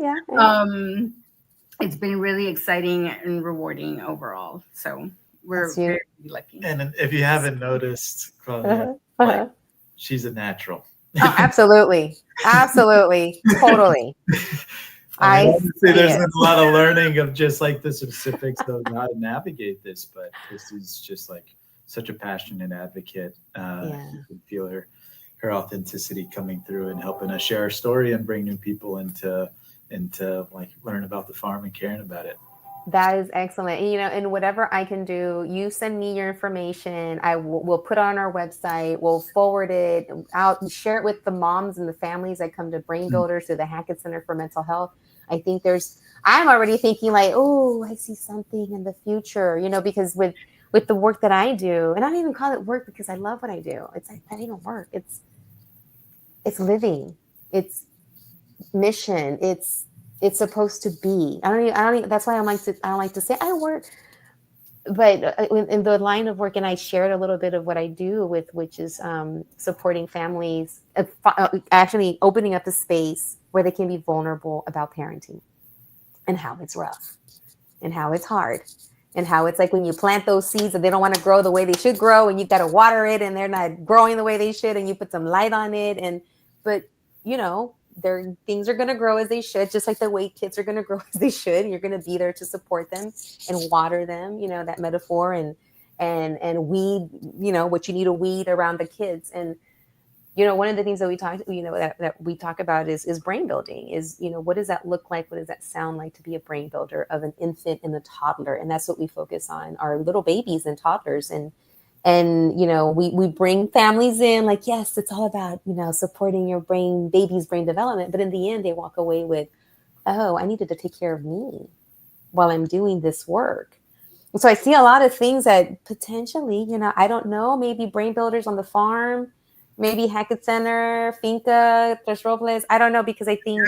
It's been really exciting and rewarding overall. So we're very lucky. And if you haven't noticed, Claudia, like, she's a natural. Oh, absolutely. Totally. I mean, obviously there's been a lot of learning of just like the specifics of how to navigate this, but Christy's just like such a passionate advocate. You can feel her authenticity coming through and helping us share our story and bring new people into like learn about the farm and caring about it. That is excellent. You know, and whatever I can do, you send me your information. We'll put it on our website. We'll forward it out and share it with the moms and the families that come to Brain Builders, to the Hackett Center for Mental Health. I think I'm already thinking like, oh, I see something in the future, you know, because with the work that I do, and I don't even call it work because I love what I do. It's like, that ain't work. It's living. It's mission. It's supposed to be. I don't even, that's why I don't like to say I work, but in the line of work, and I shared a little bit of what I do which is supporting families, actually opening up a space where they can be vulnerable about parenting and how it's rough and how it's hard. And how it's like when you plant those seeds that they don't want to grow the way they should grow, and you got to water it and they're not growing the way they should, and you put some light on it. But things are going to grow as they should, just like the way kids are going to grow as they should. You're going to be there to support them and water them, that metaphor, and weed, what you need to weed around the kids. And, one of the things that we talk, that we talk about is brain building, is, what does that look like? What does that sound like to be a brain builder of an infant and a toddler? And that's what we focus on, our little babies and toddlers. And we bring families in, like, yes, it's all about, supporting your baby's brain development. But in the end, they walk away with, oh, I needed to take care of me while I'm doing this work. And so I see a lot of things that potentially, I don't know, maybe brain builders on the farm, maybe Hackett Center, Finca, Tres Robles. I don't know, because I think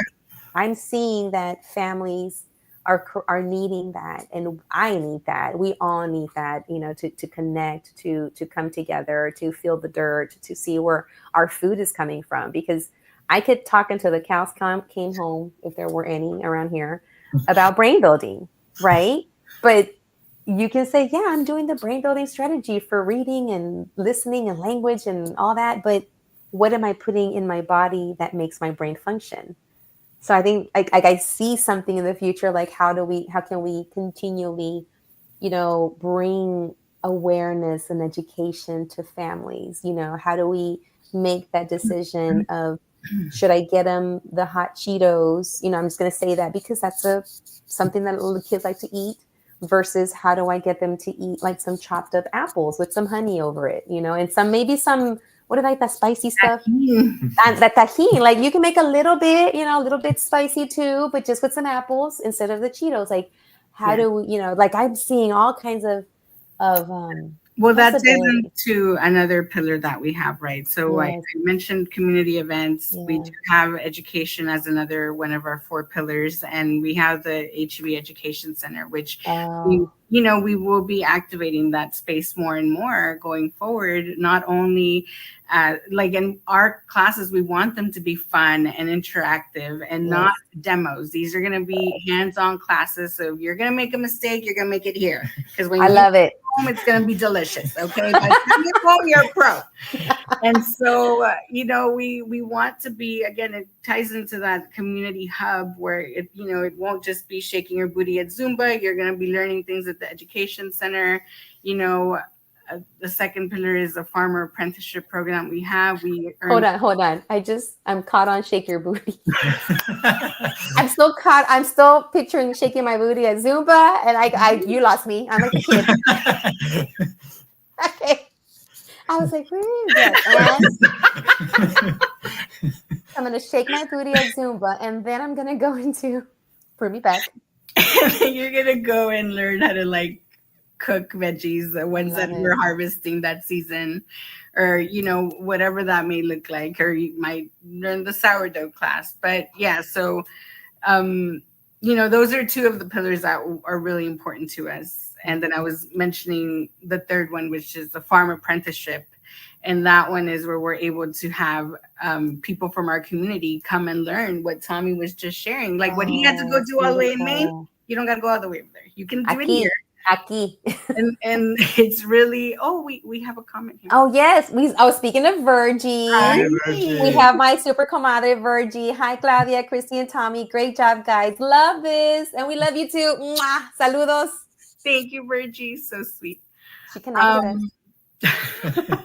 I'm seeing that families are needing that, and I need that. We all need that, to connect, to come together, to feel the dirt, to see where our food is coming from. Because I could talk until the cows came home, if there were any around here, about brain building, right? But you can say, yeah, I'm doing the brain building strategy for reading and listening and language and all that. But what am I putting in my body that makes my brain function? So I think I see something in the future, like how can we continually, bring awareness and education to families? How do we make that decision of, should I get them the hot Cheetos? I'm just going to say that because that's something that little kids like to eat, versus how do I get them to eat like some chopped up apples with some honey over it, and maybe some, what about that spicy stuff? That tahini, like you can make a little bit spicy too, but just with some apples instead of the Cheetos. Like, how do we, like I'm seeing all kinds of well, that ties into another pillar that we have, right? So I mentioned community events. Yeah. We do have education as another one of our 4 pillars, and we have the HB Education Center, which we will be activating that space more and more going forward. Not only like in our classes, we want them to be fun and interactive and not demos. These are going to be hands-on classes. So if you're going to make a mistake, you're going to make it here. Because when I love it. Home, it's going to be delicious. Okay. By the time you go home, you're a pro. And so, we want to be, again, it ties into that community hub where it won't just be shaking your booty at Zumba. You're going to be learning things at the education center. The second pillar is a farmer apprenticeship program we have. Hold on. I'm caught on shake your booty. I'm still picturing shaking my booty at Zumba, and you lost me. I'm like a kid. Okay. I was like, where is it? I'm going to shake my booty at Zumba, and then I'm going to go into, bring me back. You're going to go and learn how to cook veggies, the ones that we're harvesting that season, or whatever that may look like, or you might learn the sourdough class. But yeah, so those are 2 of the pillars that are really important to us. And then I was mentioning the third one, which is the farm apprenticeship, and that one is where we're able to have people from our community come and learn what Tommy was just sharing, like what he had to go do all the way in Maine. You don't got to go all the way over there. You can do it here. and it's really we have a comment here. Oh yes, speaking of Virgie. Hi, Virgie. We have my super comadre Virgie. Hi Claudia, CRISTY, and Tommy. Great job, guys. Love this, and we love you too. Mwah. Saludos. Thank you, Virgie. So sweet. She connected us.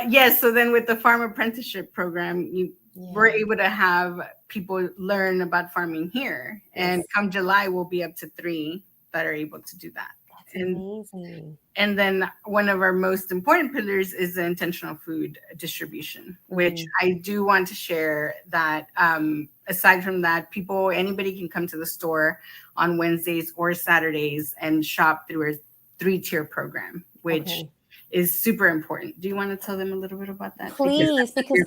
Yes. So then with the farm apprenticeship program, we're able to have people learn about farming here, and come July we'll be up to 3 that are able to do that. That's amazing. And then one of our most important pillars is the intentional food distribution, which I do want to share that aside from that, anybody can come to the store on Wednesdays or Saturdays and shop through a 3-tier program, which is super important. Do you want to tell them a little bit about that? Please, because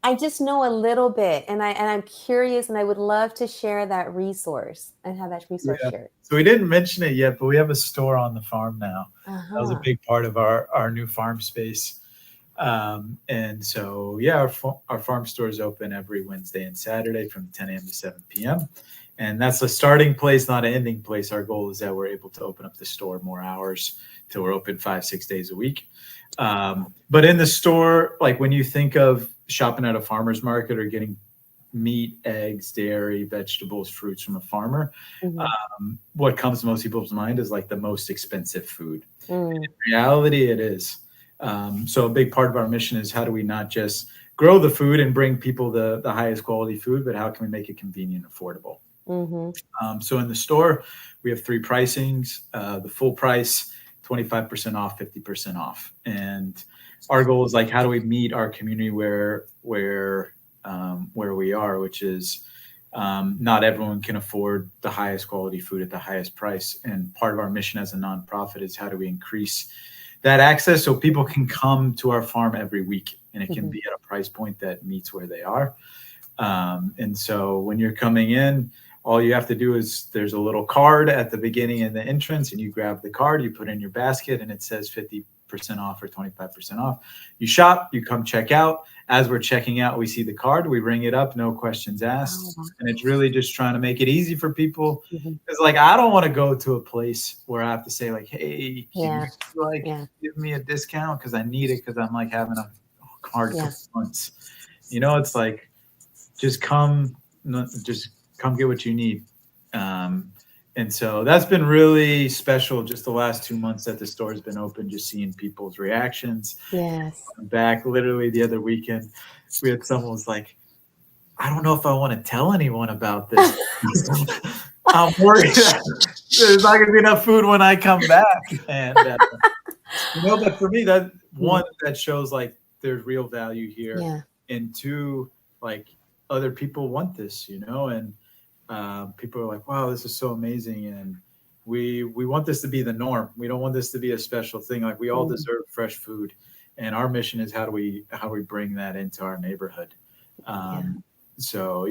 I just know a little bit, and I'm curious, and I would love to share that resource and have that resource shared. So we didn't mention it yet, but we have a store on the farm now. That was a big part of our new farm space. And so, our farm store is open every Wednesday and Saturday from 10 a.m. to 7 p.m. And that's a starting place, not an ending place. Our goal is that we're able to open up the store more hours till we're open 5-6 days a week. But in the store, like when you think of shopping at a farmer's market or getting meat, eggs, dairy, vegetables, fruits from a farmer, what comes to most people's mind is like the most expensive food. In reality, it is. So a big part of our mission is how do we not just grow the food and bring people the highest quality food, but how can we make it convenient and affordable? So in the store, we have 3 pricings, the full price, 25% off, 50% off. And our goal is like, how do we meet our community where we are, which is not everyone can afford the highest quality food at the highest price. And part of our mission as a nonprofit is how do we increase that access so people can come to our farm every week, and it can be at a price point that meets where they are. And so when you're coming in, all you have to do is there's a little card at the beginning and the entrance, and you grab the card, you put it in your basket, and it says 50% off or 25% off. You shop, you come check out. As we're checking out, we see the card, we ring it up, no questions asked. And it's really just trying to make it easy for people. It's like, I don't want to go to a place where I have to say like, hey, can you give me a discount? Because I need it, because I'm like having a hard couple months. You know, it's like, just come get what you need. And so that's been really special just the last 2 months that the store has been open, just seeing people's reactions. Back literally the other weekend, we had someone was like, I don't know if I want to tell anyone about this. I'm worried there's not going to be enough food when I come back. And, but for me, that one, that shows like there's real value here. And 2, like other people want this, and people are like, wow, this is so amazing. And we want this to be the norm. We don't want this to be a special thing. Like we all deserve fresh food. And our mission is how do we bring that into our neighborhood? So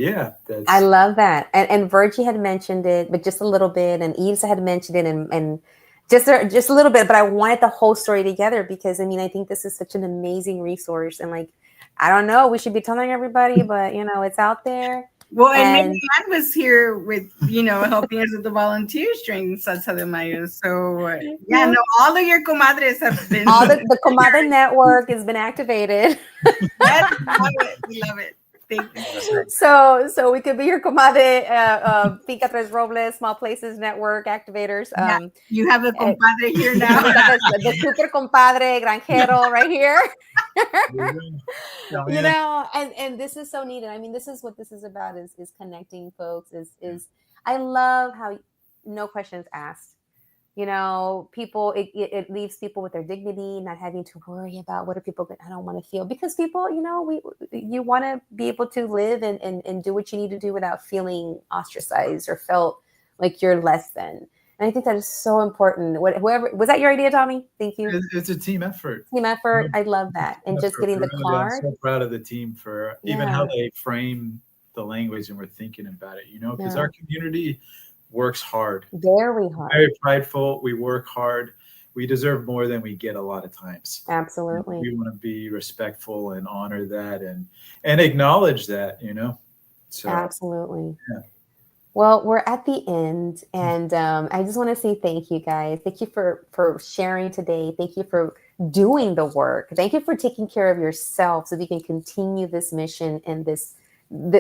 I love that. And Virgie had mentioned it, but just a little bit. And Isa had mentioned it and just a little bit, but I wanted the whole story together because I think this is such an amazing resource. And like, I don't know, we should be telling everybody, but it's out there. Well, and Marianne was here with, helping us with the volunteers during Salsa de Mayo. So, all of your comadres have been. All the comadre network has been activated. Yes, we love it. Thank you. So we could be your comadre, Finca Tres Robles, Small Places Network activators. You have a compadre here now. the super compadre granjero right here. And this is so needed. This is what this is about is connecting folks. Is I love how no questions asked. People, it leaves people with their dignity, not having to worry about what are people I don't want to feel, because people, you want to be able to live and do what you need to do without feeling ostracized or felt like you're less than. And I think that is so important. Whoever was that your idea, Tommy? Thank you. It's a team effort. I love that. And just getting the card. I'm so proud of the team for even how they frame the language and we're thinking about it, because our community works hard. Very hard. Very prideful. We work hard. We deserve more than we get a lot of times. Absolutely. We want to be respectful and honor that and acknowledge that, So absolutely. Yeah. Well, we're at the end, and I just want to say thank you, guys. Thank you for sharing today. Thank you for doing the work. Thank you for taking care of yourself so that you can continue this mission and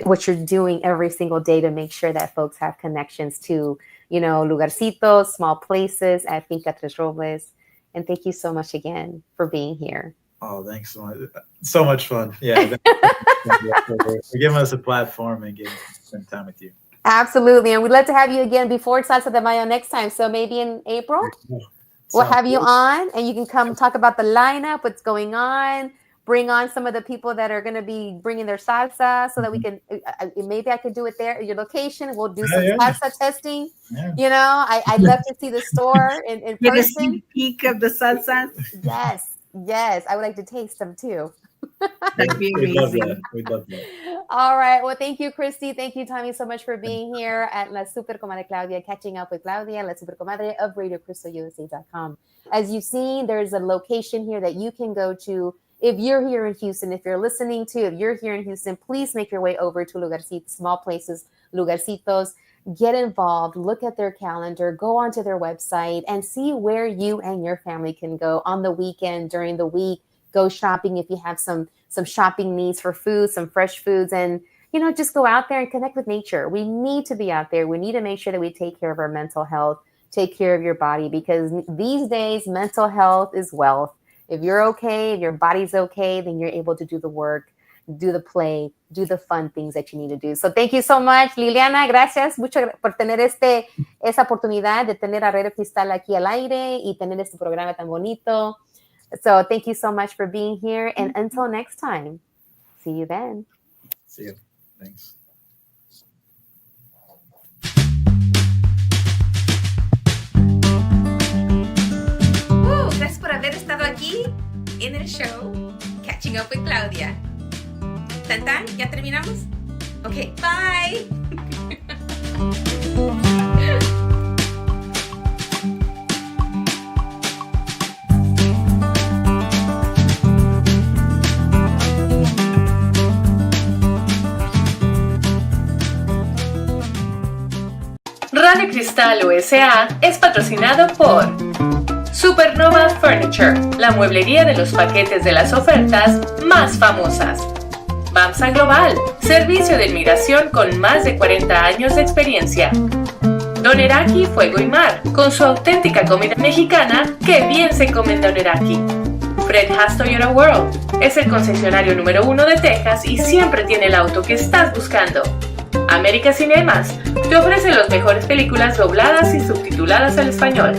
what you're doing every single day to make sure that folks have connections to, lugarcitos, small places at Finca Tres Robles. And thank you so much again for being here. Oh, thanks so much. So much fun. Yeah. For giving us a platform and getting some time with you. Absolutely. And we'd love to have you again before Salsa de Mayo next time. So maybe in April, we'll have you on and you can come talk about the lineup, what's going on. Bring on some of the people that are going to be bringing their salsa so that we can, maybe I could do it there at your location. We'll do some salsa testing. I'd love to see the store in person. Get a sneak peek of the salsa. Yes. I would like to taste them too. That'd be amazing. We'd love that. All right. Well, thank you, Christy. Thank you, Tommy, so much for being here at La Super Comadre Claudia, catching up with Claudia, La Super Comadre of RadioCrystalUSA.com. As you've seen, there's a location here that you can go to. If you're here in Houston, if you're listening to, if you're here in Houston, please make your way over to Lugarcitos, Small Places, Lugarcitos. Get involved, look at their calendar, go onto their website and see where you and your family can go on the weekend, during the week. go shopping if you have some shopping needs for food, some fresh foods, and just go out there and connect with nature. We need to be out there. We need to make sure that we take care of our mental health, take care of your body, because these days mental health is wealth. If you're okay, if your body's okay, then you're able to do the work, do the play, do the fun things that you need to do. So thank you so much, Liliana. Gracias mucho por tener esa oportunidad de tener a Radio Cristal aquí al aire y tener este programa tan bonito. So thank you so much for being here. And until next time, see you then. See you. Thanks. Gracias por haber estado aquí en el show Catching Up with Claudia. ¿Tan tan? ¿Ya terminamos? Ok, bye. Radio Cristal USA es patrocinado por Supernova Furniture, la mueblería de los paquetes de las ofertas más famosas. BAMSA Global, servicio de inmigración con más de 40 años de experiencia. Doneraki Fuego y Mar, con su auténtica comida mexicana que bien se come en Doneraki. Fred Haas Toyota World, es el concesionario número 1 de Texas y siempre tiene el auto que estás buscando. América Cinemas, te ofrece las mejores películas dobladas y subtituladas al español.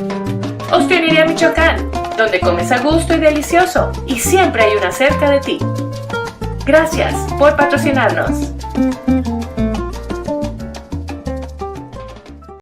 Ostionería Michoacán, donde comes a gusto y delicioso, y siempre hay una cerca de ti. Gracias por patrocinarnos.